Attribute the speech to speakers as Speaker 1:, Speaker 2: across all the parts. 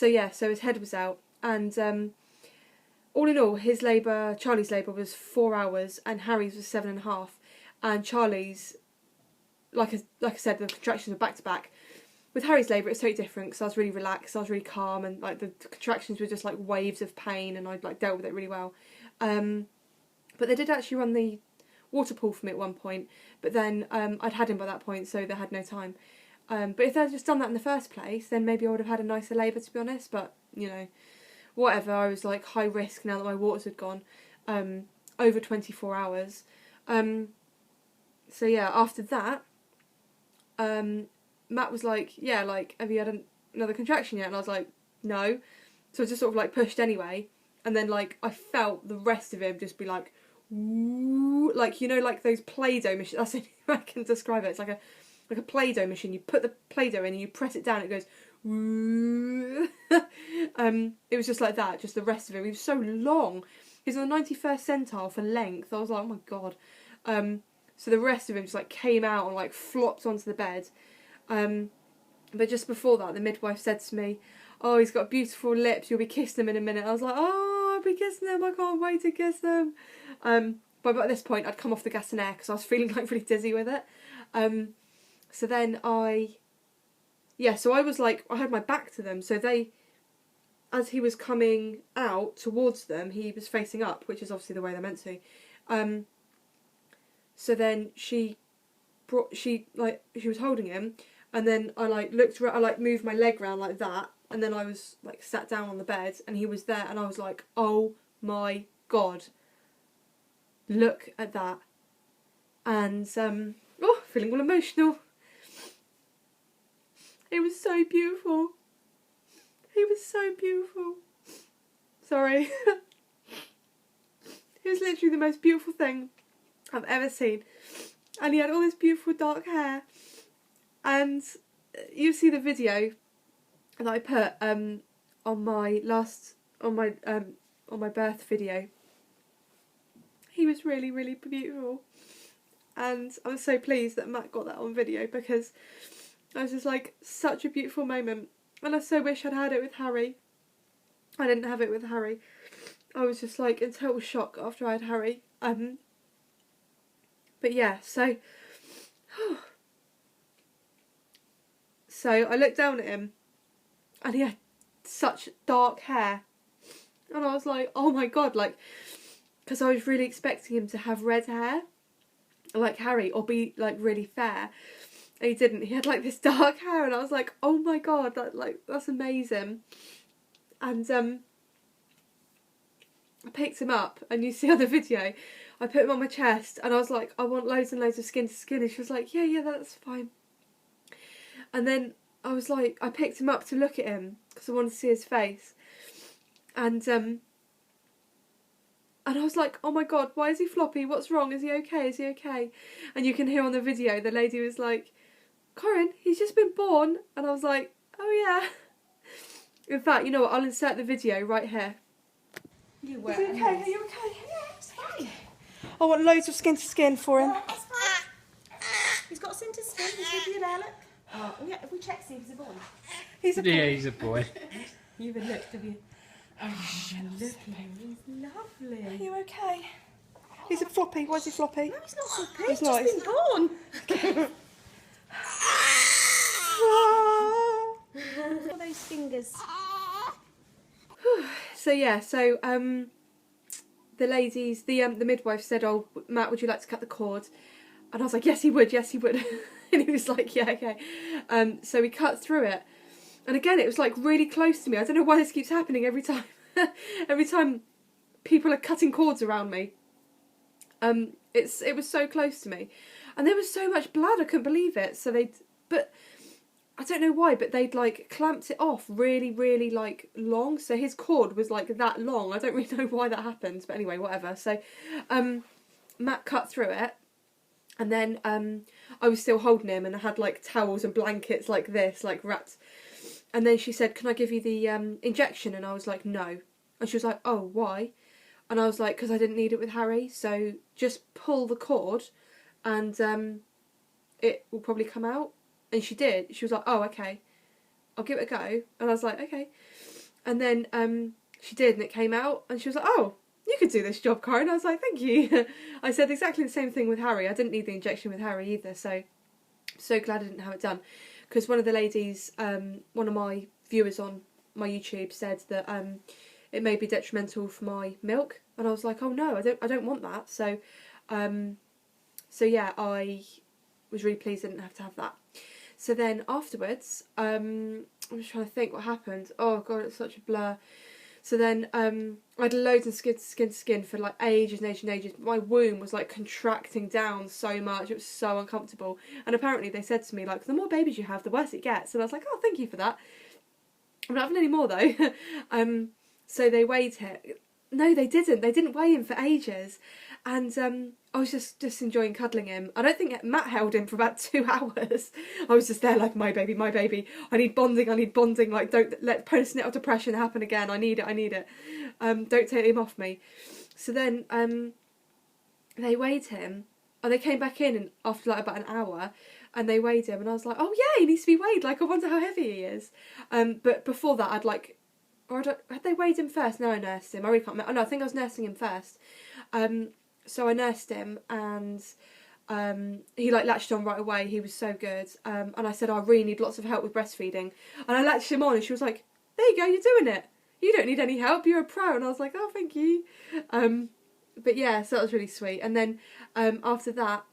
Speaker 1: So yeah, so his head was out, and all in all, his labour, Charlie's labour was 4 hours, and Harry's was 7.5, and Charlie's, like I said, the contractions were back to back. With Harry's labour, it's totally different because I was really relaxed, I was really calm, and like the contractions were just like waves of pain, and I'd like dealt with it really well. But they did actually run the water pool for me at one point, but then I'd had him by that point, so they had no time. But if they'd just done that in the first place, then maybe I would have had a nicer labour, to be honest. But, you know, whatever. I was like high risk now that my waters had gone, over 24 hours. So yeah, after that, Matt was like, yeah, like, have you had another contraction yet? And I was like, no. So I just sort of like pushed anyway. And then like I felt the rest of him just be like, woo, like, you know, like those Play-Doh machines. That's the only way I can describe it. It's like a Play-Doh machine. You put the Play-Doh in and you press it down, it goes woo. It was just like that, just the rest of him. He was so long. He was on the 91st centile for length. I was like, oh my god. So the rest of him just like came out and like flopped onto the bed. But just before that, the midwife said to me, oh, he's got beautiful lips, you'll be kissing them in a minute. I was like, oh, I'll be kissing them, I can't wait to kiss them. But at this point, I'd come off the gas and air because I was feeling like really dizzy with it. So then so I was like, I had my back to them, so as he was coming out towards them, he was facing up, which is obviously the way they're meant to. So then she was holding him, and then I like looked around, I like moved my leg round like that, and then I was like sat down on the bed, and he was there, and I was like, oh my god, look at that. And feeling all emotional. It was so beautiful. He was so beautiful. Sorry. It was literally the most beautiful thing I've ever seen. And he had all this beautiful dark hair. And you see the video that I put on my birth video. He was really, really beautiful. And I was so pleased that Matt got that on video, because I was just like, such a beautiful moment. And I so wish I'd had it with Harry. I didn't have it with Harry. I was just like in total shock after I had Harry. But yeah, so I looked down at him, and he had such dark hair, and I was like, oh my god, like, because I was really expecting him to have red hair like Harry, or be like really fair, and he didn't. He had like this dark hair, and I was like, oh my god, that's amazing. And I picked him up, and you see on the video, I put him on my chest, and I was like, I want loads and loads of skin to skin, and she was like, yeah, that's fine. And then I was like, I picked him up to look at him, because I wanted to see his face, and I was like, oh my god, why is he floppy? What's wrong? Is he okay? Is he okay? And you can hear on the video, the lady was like, Corinne, he's just been born. And I was like, oh yeah. In fact, you know what? I'll insert the video right here. Is he okay? Are you okay?
Speaker 2: Yeah, it's fine.
Speaker 1: I want loads of skin to skin for him.
Speaker 2: Yeah, that's fine. He's got skin to skin. He's with you there, look. Oh, yeah, if we check, see if he's a boy.
Speaker 1: He's a boy.
Speaker 3: Yeah, he's a boy.
Speaker 1: You've looked, have you?
Speaker 2: Oh, lovely. He's lovely.
Speaker 1: Are you okay? He's a floppy. Why is he floppy?
Speaker 2: No, he's not floppy.
Speaker 1: He's
Speaker 2: He's
Speaker 1: not.
Speaker 2: just been born. All those fingers.
Speaker 1: So yeah, the ladies, the midwife said, oh, Matt, would you like to cut the cord? And I was like, yes, he would. And he was like, yeah, okay. So we cut through it. And again, it was like really close to me. I don't know why this keeps happening every time. Every time people are cutting cords around me. It was so close to me. And there was so much blood, I couldn't believe it. But I don't know why, but they'd like clamped it off really, really like long. So his cord was like that long. I don't really know why that happened, but anyway, whatever. So Matt cut through it. And then I was still holding him, and I had like towels and blankets like this, like wrapped. And then she said, can I give you the injection? And I was like, no. And she was like, oh, why? And I was like, because I didn't need it with Harry, so just pull the cord and it will probably come out. And she did. She was like, oh, okay, I'll give it a go. And I was like, okay. And then she did, and it came out, and she was like, oh, you could do this job, Cara. And I was like, thank you. I said exactly the same thing with Harry. I didn't need the injection with Harry either, so glad I didn't have it done. Because one of the ladies, one of my viewers on my YouTube said that it may be detrimental for my milk, and I was like, oh no, I don't want that. So yeah, I was really pleased I didn't have to have that. So then afterwards, I'm just trying to think what happened. Oh god, it's such a blur. So then I had loads of skin to skin for like ages and ages and ages. My womb was like contracting down so much. It was so uncomfortable. And apparently they said to me, like, the more babies you have, the worse it gets. And I was like, oh, thank you for that. I'm not having any more though. So they weighed him. No, they didn't. They didn't weigh him for ages. And I was just enjoying cuddling him. I don't think Matt held him for about 2 hours. I was just there like, my baby, my baby. I need bonding. Like, don't let postnatal depression happen again. I need it. Don't take him off me. So then they weighed him. And they came back in and after like about an hour, and they weighed him. And I was like, oh yeah, he needs to be weighed. Like, I wonder how heavy he is. But before that, had they weighed him first? No, I nursed him. I really can't remember. Oh no, I think I was nursing him first. So I nursed him, and he like latched on right away. He was so good. And I said, I really need lots of help with breastfeeding. And I latched him on, and she was like, there you go, you're doing it. You don't need any help. You're a pro. And I was like, oh, thank you. But yeah, so that was really sweet. And then after that,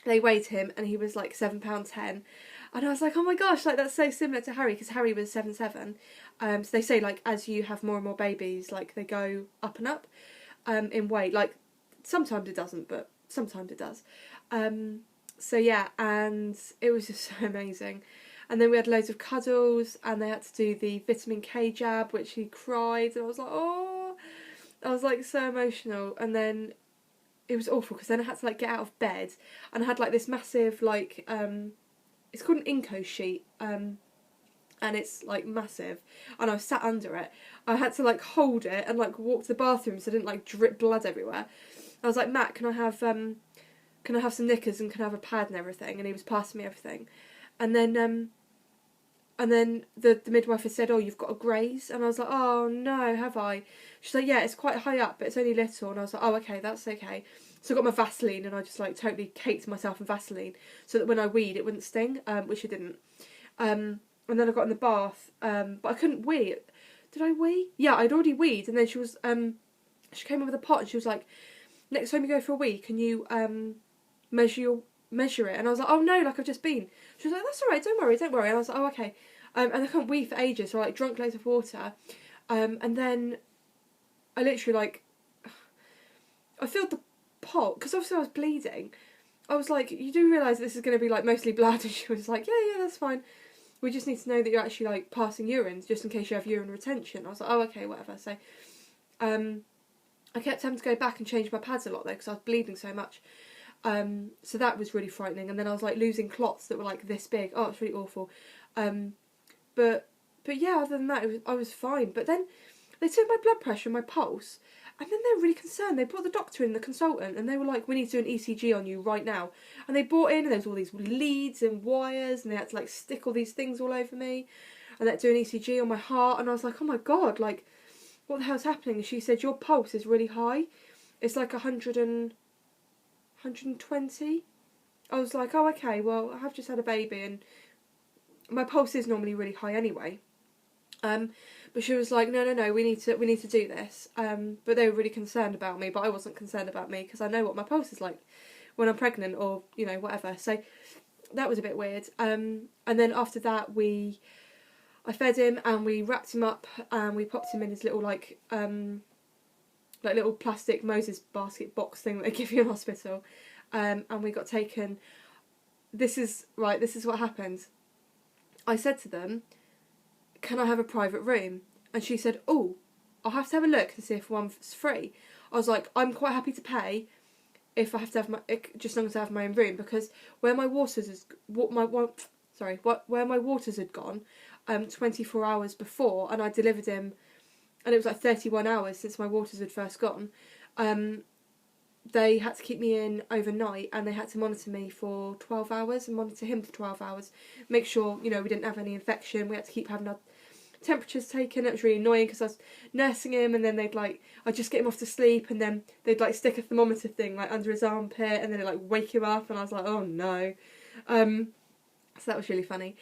Speaker 1: they weighed him, and he was like £7.10. And I was like, oh my gosh, like that's so similar to Harry, because Harry was 7'7". So they say like as you have more and more babies, like they go up and up in weight. Like sometimes it doesn't, but sometimes it does. So yeah, and it was just so amazing. And then we had loads of cuddles, and they had to do the vitamin K jab, which he cried, and I was like, oh, I was like so emotional. And then it was awful because then I had to like get out of bed, and I had like this massive like it's called an Inco sheet, and it's like massive, and I was sat under it. I had to like hold it and like walk to the bathroom so I didn't like drip blood everywhere. I was like, Matt, can I have some knickers and can I have a pad and everything? And he was passing me everything, and then the midwife had said, oh, you've got a graze, and I was like, oh no, have I? She's like, yeah, it's quite high up, but it's only little, and I was like, oh okay, that's okay. So I got my Vaseline, and I just like totally caked myself in Vaseline so that when I weed it wouldn't sting, which it didn't. And then I got in the bath, but I couldn't wee. Did I wee? Yeah, I'd already weed, and then she came in with a pot, and she was like, next time you go for a wee, can you measure it? And I was like, oh no, like I've just been. She was like, that's alright, don't worry. And I was like, oh okay. And I couldn't wee for ages, so I like drunk loads of water, and then I literally like I filled the pot because obviously I was bleeding. I was like, you do realise this is going to be like mostly blood? And she was like, yeah, that's fine. We just need to know that you're actually like passing urine just in case you have urine retention. I was like, oh okay, whatever. So I kept having to go back and change my pads a lot though because I was bleeding so much. So that was really frightening. And then I was like losing clots that were like this big. Oh, it's really awful. But yeah, other than that, I was fine. But then they took my blood pressure and my pulse, and then they were really concerned. They brought the doctor in, the consultant, and they were like, we need to do an ECG on you right now. And they brought in, and there was all these leads and wires, and they had to like stick all these things all over me, and they had to do an ECG on my heart. And I was like, oh my god, like what the hell's happening? And she said, your pulse is really high. It's like 120. I was like, oh okay, well I have just had a baby and my pulse is normally really high anyway. But she was like, no, we need to do this. But they were really concerned about me, but I wasn't concerned about me because I know what my pulse is like when I'm pregnant or, you know, whatever. So that was a bit weird. And then after that I fed him and we wrapped him up and we popped him in his little like little plastic Moses basket box thing that they give you in hospital. And we got taken. This is what happened. I said to them, can I have a private room? And she said, oh, I'll have to have a look to see if one's free. I was like, I'm quite happy to pay if I have to have just as long as I have my own room, because where my waters had gone 24 hours before, and I delivered him, and it was like 31 hours since my waters had first gone. They had to keep me in overnight, and they had to monitor me for 12 hours and monitor him for 12 hours. Make sure, you know, we didn't have any infection. We had to keep having our temperatures taken. It was really annoying because I was nursing him, and then I'd just get him off to sleep, and then they'd like stick a thermometer thing like under his armpit, and then it'd like wake him up, and I was like, oh no. So that was really funny.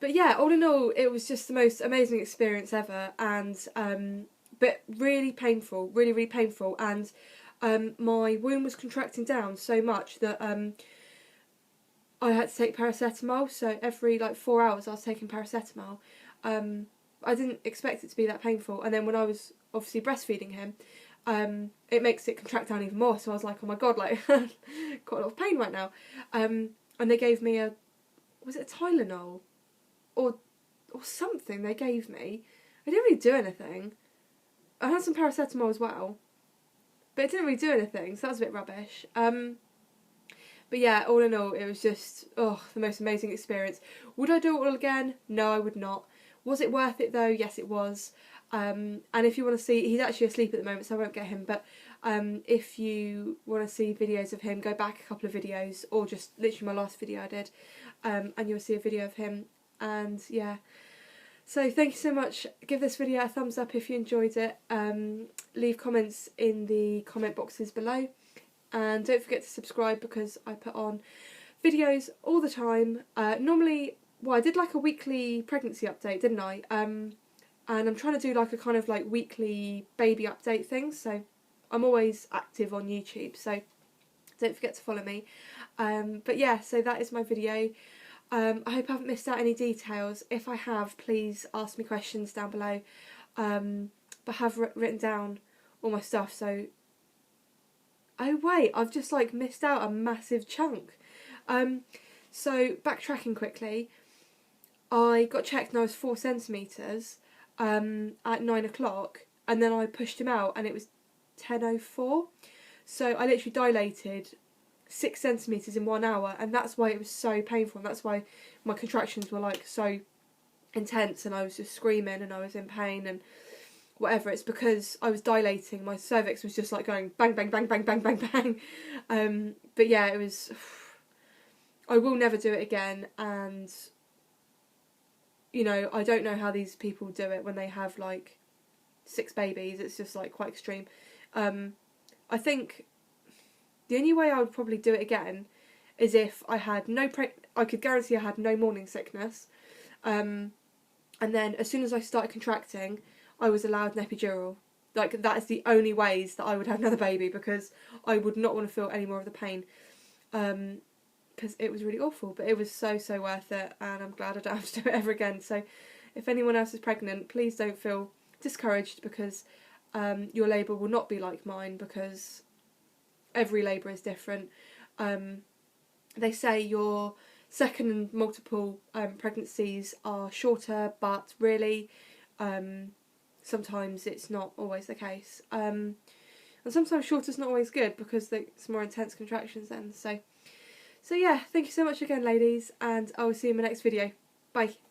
Speaker 1: But yeah, all in all, it was just the most amazing experience ever, and but really painful, really, really painful, and my wound was contracting down so much that I had to take paracetamol, so every like 4 hours I was taking paracetamol. I didn't expect it to be that painful, and then when I was obviously breastfeeding him, it makes it contract down even more, so I was like, oh my god, like, got a lot of pain right now. And they gave me was it a Tylenol? Or something they gave me. It didn't really do anything. I had some paracetamol as well, but it didn't really do anything, so that was a bit rubbish. But yeah, all in all, it was just, the most amazing experience. Would I do it all again? No, I would not. Was it worth it though? Yes, it was. And if you want to see, he's actually asleep at the moment, so I won't get him, but if you want to see videos of him, go back a couple of videos, or just literally my last video I did, and you'll see a video of him. And yeah, so thank you so much. Give this video a thumbs up if you enjoyed it. Leave comments in the comment boxes below, and don't forget to subscribe because I put on videos all the time. Normally, I did like a weekly pregnancy update, didn't I? And I'm trying to do like a kind of like weekly baby update thing, so I'm always active on YouTube, so don't forget to follow me. But yeah, so that is my video. I hope I haven't missed out any details. If I have, please ask me questions down below. But I have written down all my stuff, so... Oh wait, I've just like missed out a massive chunk. So backtracking quickly, I got checked and I was 4 centimetres at 9 o'clock, and then I pushed him out and it was 10:04. So I literally dilated 6 centimetres in 1 hour, and that's why it was so painful, and that's why my contractions were like so intense, and I was just screaming and I was in pain and whatever. It's because I was dilating, my cervix was just like going bang bang bang bang bang bang bang. But yeah, it was... I will never do it again, and you know, I don't know how these people do it when they have like 6 babies. It's just like quite extreme. I think the only way I would probably do it again is if I had I could guarantee I had no morning sickness, and then as soon as I started contracting, I was allowed an epidural. Like, that is the only ways that I would have another baby, because I would not want to feel any more of the pain, because it was really awful, but it was so worth it, and I'm glad I don't have to do it ever again. So if anyone else is pregnant, please don't feel discouraged, because your labour will not be like mine, because every labour is different. They say your second and multiple pregnancies are shorter, but really sometimes it's not always the case. And sometimes shorter is not always good, because it's more intense contractions then. So yeah, thank you so much again, ladies, and I will see you in my next video. Bye.